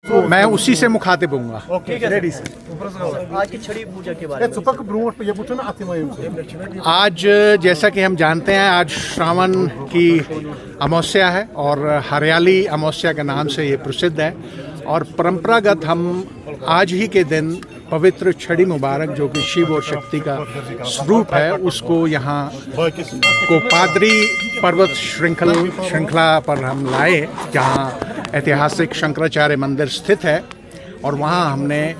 मैं उसी से मुखातिब हूँगा। आज की छड़ी पूजा के बारे में आज जैसा कि हम जानते हैं, आज श्रावण की अमावस्या है और हरियाली अमावस्या के नाम से ये प्रसिद्ध है। और परंपरागत हम आज ही के दिन पवित्र छड़ी मुबारक, जो कि शिव और शक्ति का स्वरूप है, उसको यहाँ को पादरी पर्वत श्रृंखला पर हम लाए, जहाँ ऐतिहासिक शंकराचार्य मंदिर स्थित है। और वहाँ हमने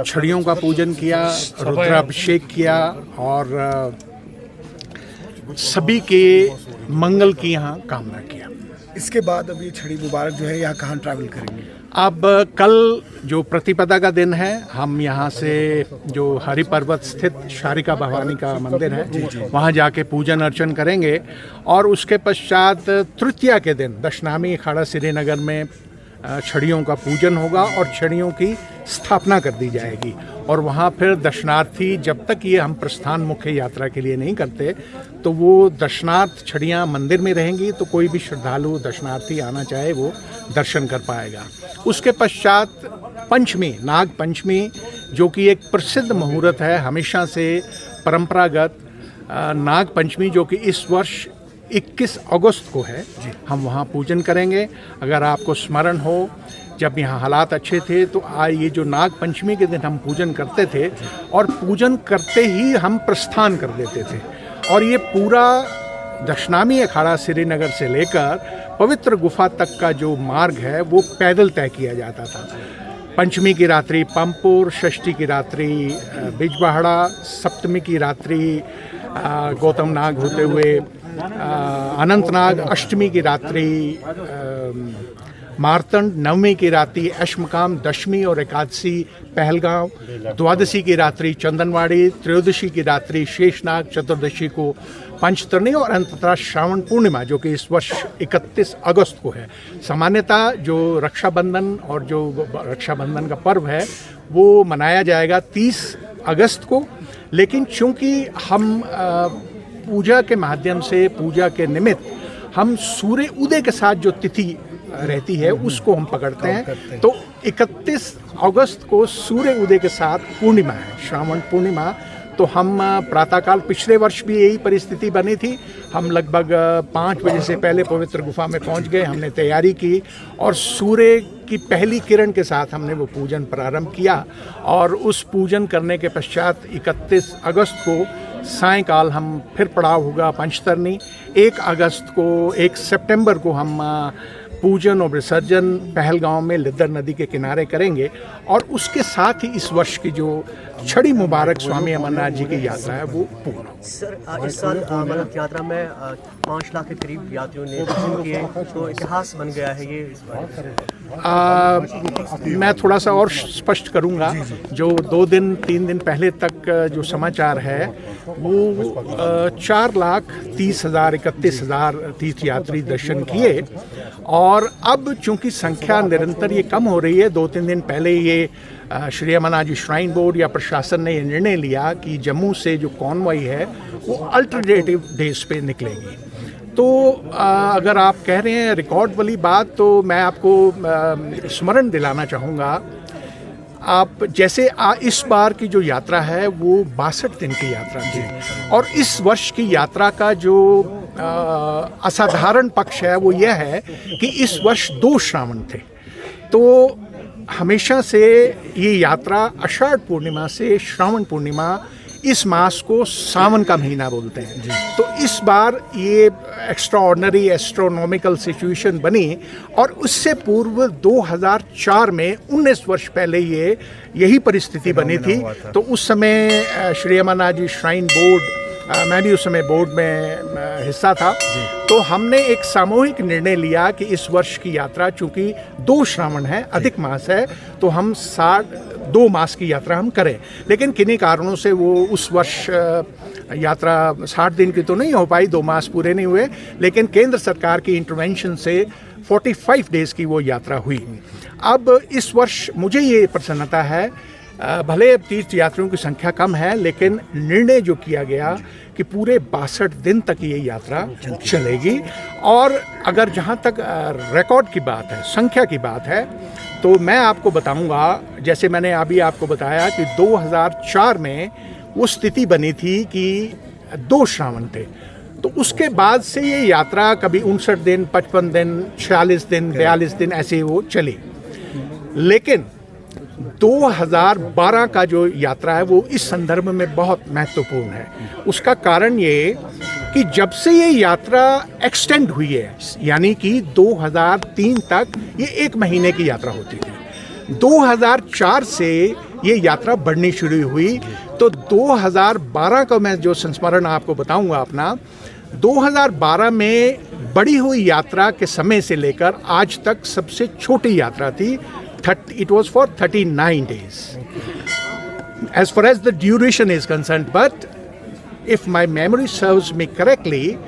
छड़ियों का पूजन किया, रुद्राभिषेक किया और सभी के मंगल की यहाँ कामना किया। इसके बाद अब ये छड़ी मुबारक जो है यहाँ कहाँ ट्रैवल करेंगे? अब कल जो प्रतिपदा का दिन है, हम यहाँ से जो हरि पर्वत स्थित शारिका भवानी का मंदिर है, वहाँ जाके पूजन अर्चन करेंगे। और उसके पश्चात तृतीया के दिन दशनामी अखाड़ा श्रीनगर में छड़ियों का पूजन होगा और छड़ियों की स्थापना कर दी जाएगी। और वहाँ फिर दर्शनार्थी, जब तक ये हम प्रस्थान मुख्य यात्रा के लिए नहीं करते, तो वो दर्शनार्थ छड़ियाँ मंदिर में रहेंगी, तो कोई भी श्रद्धालु दर्शनार्थी आना चाहे वो दर्शन कर पाएगा। उसके पश्चात पंचमी, नाग पंचमी, जो कि एक प्रसिद्ध मुहूर्त है हमेशा से परंपरागत नाग पंचमी, जो कि इस वर्ष 21 अगस्त को है, हम वहाँ पूजन करेंगे। अगर आपको स्मरण हो, जब यहाँ हालात अच्छे थे तो ये जो नाग पंचमी के दिन हम पूजन करते थे और पूजन करते ही हम प्रस्थान कर देते थे। और ये पूरा दशनामी अखाड़ा श्रीनगर से लेकर पवित्र गुफा तक का जो मार्ग है वो पैदल तय किया जाता था। पंचमी की रात्रि पंपुर, षष्ठी की रात्रि बिजबहाड़ा, सप्तमी की रात्रि गौतम नाग होते हुए अनंतनाग, अष्टमी की रात्रि मार्तंड, नवमी की रात्रि अश्मकाम, दशमी और एकादशी पहलगांव, द्वादशी की रात्रि चंदनवाड़ी, त्रयोदशी की रात्रि शेषनाग, चतुर्दशी को पंचतरणी और अंततः श्रावण पूर्णिमा, जो कि इस वर्ष 31 अगस्त को है। सामान्यतः जो रक्षाबंधन और जो रक्षाबंधन का पर्व है वो मनाया जाएगा 30 अगस्त को, लेकिन चूंकि हम पूजा के माध्यम से, पूजा के निमित्त हम सूर्य उदय के साथ जो तिथि रहती है उसको हम पकड़ते हैं। तो 31 अगस्त को सूर्य उदय के साथ पूर्णिमा है, श्रावण पूर्णिमा। तो हम प्रातःकाल, पिछले वर्ष भी यही परिस्थिति बनी थी, हम लगभग 5 बजे से पहले पवित्र गुफा में पहुंच गए, हमने तैयारी की और सूर्य की पहली किरण के साथ हमने वो पूजन प्रारंभ किया। और उस पूजन करने के पश्चात 31 अगस्त को सायंकाल हम फिर पड़ाव होगा पंचतरणी। 1 सितंबर को हम पूजन और विसर्जन पहलगांव में लिद्दर नदी के किनारे करेंगे। और उसके साथ ही इस वर्ष की जो छड़ी मुबारक स्वामी अमरनाथ जी की यात्रा है वो पूर्ण हो। सर, इस साल अमरनाथ यात्रा में 5 लाख के करीब यात्रियों ने दर्शन किए, तो इतिहास बन गया है ये इस बार। मैं थोड़ा सा और स्पष्ट करूंगा। जो 2-3 दिन पहले तक जो समाचार है वो 4,30,000-31,000 तीर्थयात्री दर्शन किए। और अब चूंकि संख्या निरंतर ये कम हो रही है, 2-3 दिन पहले ये श्री अमरनाथ जी श्राइन बोर्ड या प्रशासन ने ये निर्णय लिया कि जम्मू से जो कॉन्वॉय है वो अल्टरनेटिव डेज पे निकलेगी। तो अगर आप कह रहे हैं रिकॉर्ड वाली बात, तो मैं आपको स्मरण दिलाना चाहूँगा। आप जैसे इस बार की जो यात्रा है वो 62 दिन की यात्रा थी, और इस वर्ष की यात्रा का जो असाधारण पक्ष है वो यह है कि इस वर्ष 2 श्रावण थे। तो हमेशा से ये यात्रा आषाढ़ पूर्णिमा से श्रावण पूर्णिमा, इस मास को सावन का महीना बोलते हैं। तो इस बार ये एक्स्ट्राऑर्डिनरी एस्ट्रोनॉमिकल सिचुएशन बनी। और उससे पूर्व 2004 में 19 वर्ष पहले यही परिस्थिति बनी थी। तो उस समय श्री अमरनाथ जी श्राइन बोर्ड, मैं भी उस समय बोर्ड में हिस्सा था, तो हमने एक सामूहिक निर्णय लिया कि इस वर्ष की यात्रा, चूंकि 2 श्रावण है, अधिक मास है, तो हम 2 मास की यात्रा हम करें। लेकिन किन्हीं कारणों से वो उस वर्ष यात्रा 60 दिन की तो नहीं हो पाई, 2 मास पूरे नहीं हुए। लेकिन केंद्र सरकार की इंटरवेंशन से 45 डेज की वो यात्रा हुई। अब इस वर्ष मुझे ये प्रसन्नता है, भले तीर्थ यात्रियों की संख्या कम है, लेकिन निर्णय जो किया गया कि पूरे 62 दिन तक ये यात्रा चलेगी। और अगर जहाँ तक रिकॉर्ड की बात है, संख्या की बात है, तो मैं आपको बताऊंगा, जैसे मैंने अभी आपको बताया कि 2004 में वो स्थिति बनी थी कि 2 श्रावण थे, तो उसके बाद से ये यात्रा कभी 59 दिन, 55 दिन, 46 दिन, 42 दिन ऐसे वो चली। लेकिन 2012 का जो यात्रा है वो इस संदर्भ में बहुत महत्वपूर्ण है। उसका कारण ये कि जब से ये यात्रा एक्सटेंड हुई है, यानी कि 2003 तक ये 1 महीने की यात्रा होती थी, 2004 से ये यात्रा बढ़नी शुरू हुई। तो 2012 का मैं जो संस्मरण आपको बताऊंगा अपना, 2012 में बढ़ी हुई यात्रा के समय से लेकर आज तक सबसे छोटी यात्रा थी। It was for 39 days. As far as the duration is concerned, but if my memory serves me correctly,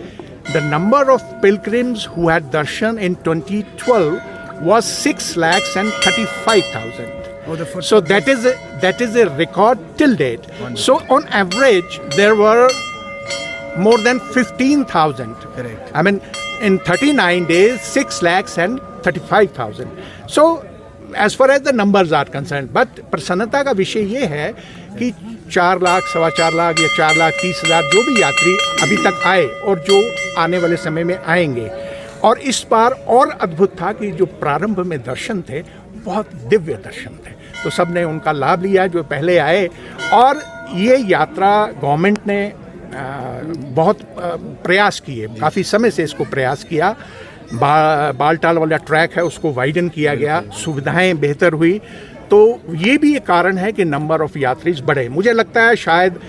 the number of pilgrims who had darshan in 2012 was 6,35,000. Oh, the first So that is a record till date. So on average, there were more than 15,000. Correct. I mean, in 39 days, 6,35,000. So as far as the numbers are concerned, but प्रसन्नता का विषय ये है कि 4 लाख, 4.25 लाख या 4,30,000 जो भी यात्री अभी तक आए और जो आने वाले समय में आएंगे। और इस बार और अद्भुत था कि जो प्रारंभ में दर्शन थे बहुत दिव्य दर्शन थे, तो सब ने उनका लाभ लिया जो पहले आए। और ये यात्रा गवर्नमेंट ने बहुत प्रयास किए, काफ़ी समय से इसको प्रयास किया। बालटाल वाला ट्रैक है उसको वाइडन किया गया, सुविधाएं बेहतर हुई, तो ये भी एक कारण है कि नंबर ऑफ यात्रीज बढ़े। मुझे लगता है शायद